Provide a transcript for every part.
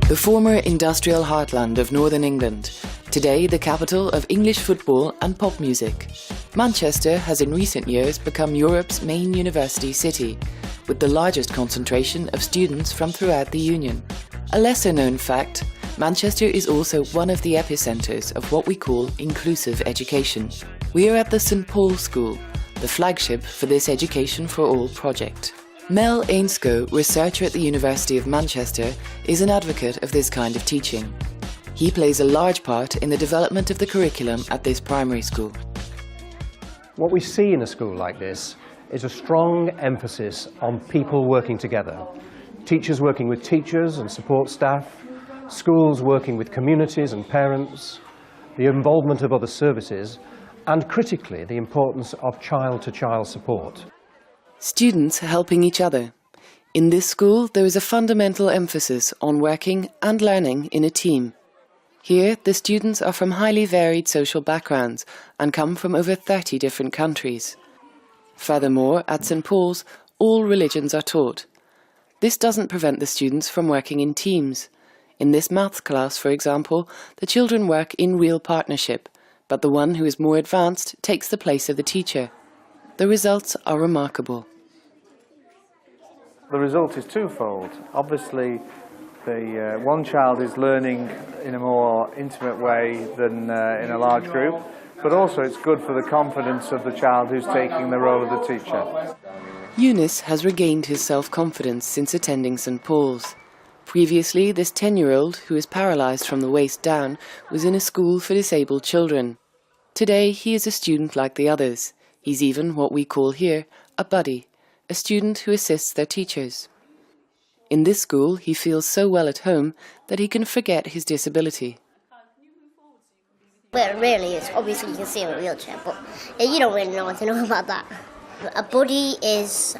The former industrial heartland of Northern England, today the capital of English football and pop music. Manchester has in recent years become Europe's main university city, with the largest concentration of students from throughout the Union. A lesser-known fact, Manchester is also one of the epicentres of what we call inclusive education. We are at the St Paul's School, the flagship for this Education for All project. Mel Ainscough, researcher at the University of Manchester, is an advocate of this kind of teaching. He plays a large part in the development of the curriculum at this primary school. What we see in a school like this is a strong emphasis on people working together. Teachers working with teachers and support staff, schools working with communities and parents, the involvement of other services, and critically, the importance of child-to-child support. Students helping each other. In this school, there is a fundamental emphasis on working and learning in a team. Here, the students are from highly varied social backgrounds and come from over 30 different countries. Furthermore, at St Paul's, all religions are taught. This doesn't prevent the students from working in teams. In this maths class, for example, the children work in real partnership, but the one who is more advanced takes the place of the teacher. The results are remarkable. The result is twofold. Obviously, the one child is learning in a more intimate way than in a large group, but also it's good for the confidence of the child who's taking the role of the teacher. Eunice has regained his self-confidence since attending St Paul's. Previously, this 10-year-old, who is paralysed from the waist down, was in a school for disabled children. Today, he is a student like the others. He's even what we call here a buddy, a student who assists their teachers. In this school, he feels so well at home that he can forget his disability. Well, really, it's obviously you can see him in a wheelchair, but you don't really know what to know about that. A buddy is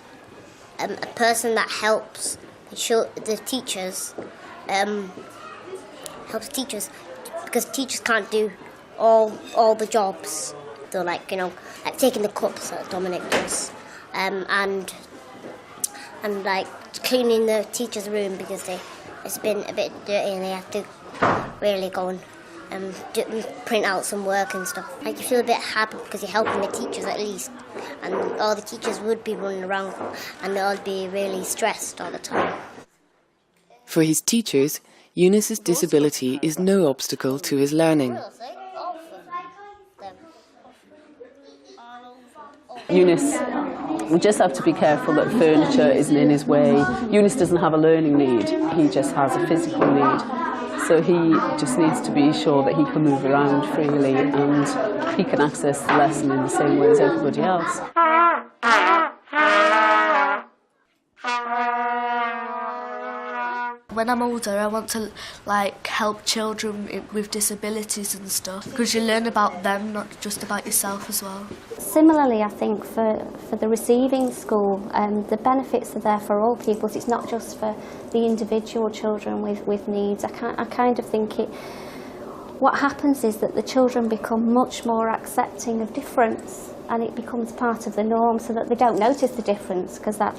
a person that helps the teachers, because teachers can't do all the jobs. So like taking the cups that Dominic does, and like cleaning the teacher's room because it's been a bit dirty and they have to really go and print out some work and stuff. Like you feel a bit happy because you're helping the teachers at least, and all the teachers would be running around and they'll be really stressed all the time. For his teachers, Eunice's disability is no obstacle to his learning. Eunice, we just have to be careful that furniture isn't in his way. Eunice doesn't have a learning need, he just has a physical need. So he just needs to be sure that he can move around freely and he can access the lesson in the same way as everybody else. When I'm older, I want to help children with disabilities and stuff, because you learn about them, not just about yourself as well. Similarly, I think for the receiving school, the benefits are there for all pupils. It's not just for the individual children with needs. I kind of think what happens is that the children become much more accepting of difference, and it becomes part of the norm so that they don't notice the difference, because that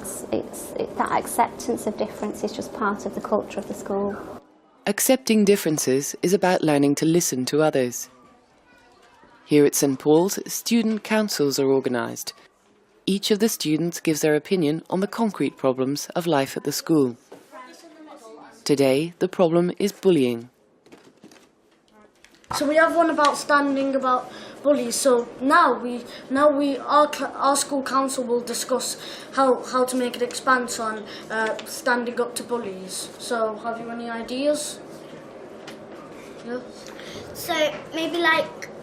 acceptance of difference is just part of the culture of the school. Accepting differences is about learning to listen to others. Here at St Paul's, student councils are organised. Each of the students gives their opinion on the concrete problems of life at the school. Today, the problem is bullying. So we have one about bullies. So now our school council will discuss how to make an expanse on standing up to bullies. So have you any ideas? Yes. So maybe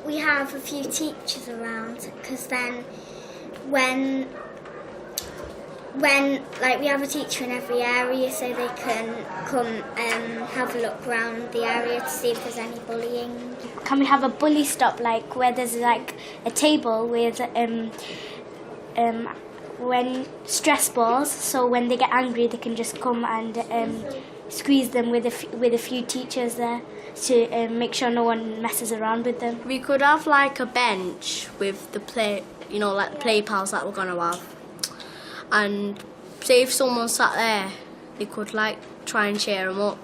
we have a few teachers around, because then when we have a teacher in every area, so they can come and have a look around the area to see if there's any bullying. Can we have a bully stop, where there's a table with when stress balls, so when they get angry they can just come and squeeze them with a few teachers there to make sure no one messes around with them. We could have a bench with the play pals that we're gonna have. And say if someone sat there, they could try and cheer them up.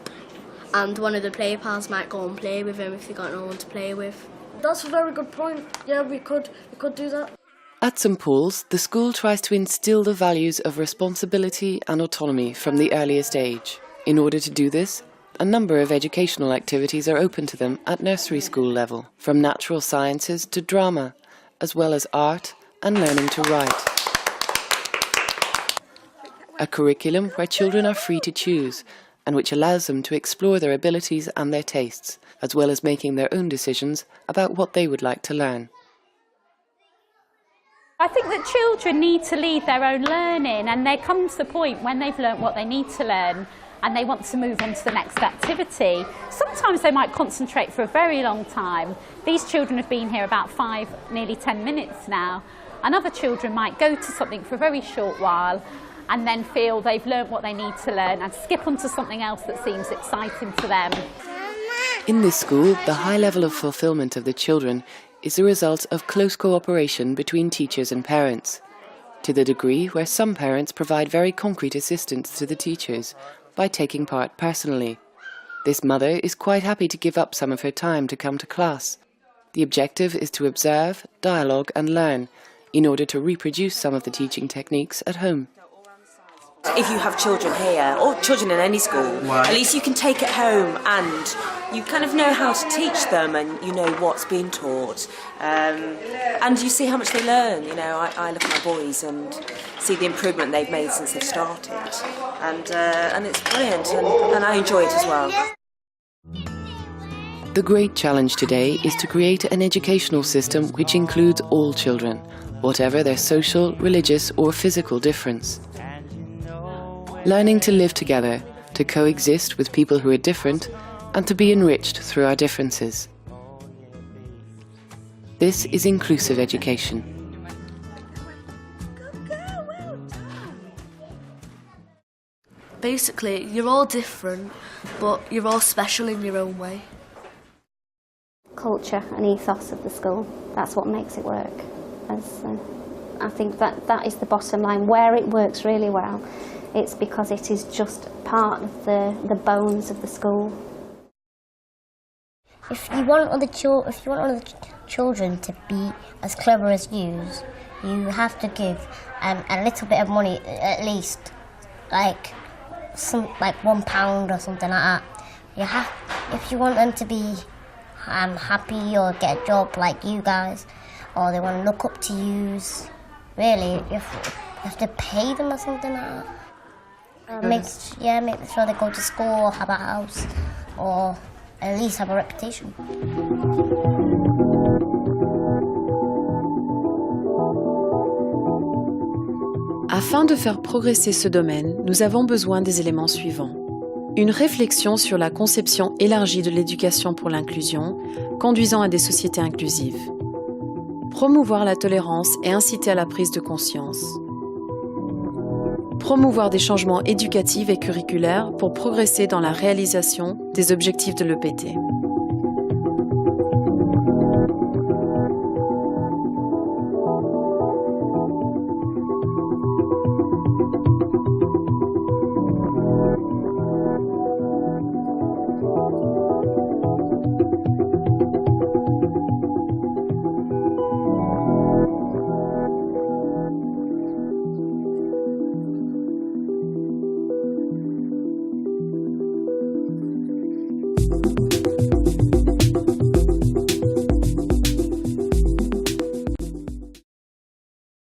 and one of the play pals might go and play with him if they got no one to play with. That's a very good point. Yeah, we could do that. At St Paul's, the school tries to instill the values of responsibility and autonomy from the earliest age. In order to do this, a number of educational activities are open to them at nursery school level, from natural sciences to drama, as well as art and learning to write. A curriculum where children are free to choose and which allows them to explore their abilities and their tastes, as well as making their own decisions about what they would like to learn. I think that children need to lead their own learning, and there comes the point when they've learnt what they need to learn and they want to move on to the next activity. Sometimes they might concentrate for a very long time. These children have been here about 5, nearly 10 minutes now, and other children might go to something for a very short while and then feel they've learnt what they need to learn and skip on to something else that seems exciting to them. In this school, the high level of fulfillment of the children is the result of close cooperation between teachers and parents, to the degree where some parents provide very concrete assistance to the teachers by taking part personally. This mother is quite happy to give up some of her time to come to class. The objective is to observe, dialogue and learn in order to reproduce some of the teaching techniques at home. If you have children here, or children in any school, at least you can take it home and you kind of know how to teach them and you know what's being taught. And you see how much they learn. You know, I look at my boys and see the improvement they've made since they've started. And it's brilliant and I enjoy it as well. The great challenge today is to create an educational system which includes all children, whatever their social, religious or physical difference. Learning to live together, to coexist with people who are different, and to be enriched through our differences. This is inclusive education. Basically, you're all different, but you're all special in your own way. Culture and ethos of the school, that's what makes it work. I think that is the bottom line. Where it works really well, it's because it is just part of the bones of the school. If you want other children to be as clever as you have to give a little bit of money, at least, like £1 or something like that. If you want them to be happy or get a job like you guys, or they want to look up to you, really, you have to pay them or something like that. Make sure they go to school or have a house or at least have a reputation. Afin de faire progresser ce domaine, nous avons besoin des éléments suivants. Une réflexion sur la conception élargie de l'éducation pour l'inclusion, conduisant à des sociétés inclusives. Promouvoir la tolérance et inciter à la prise de conscience. Promouvoir des changements éducatifs et curriculaires pour progresser dans la réalisation des objectifs de l'EPT.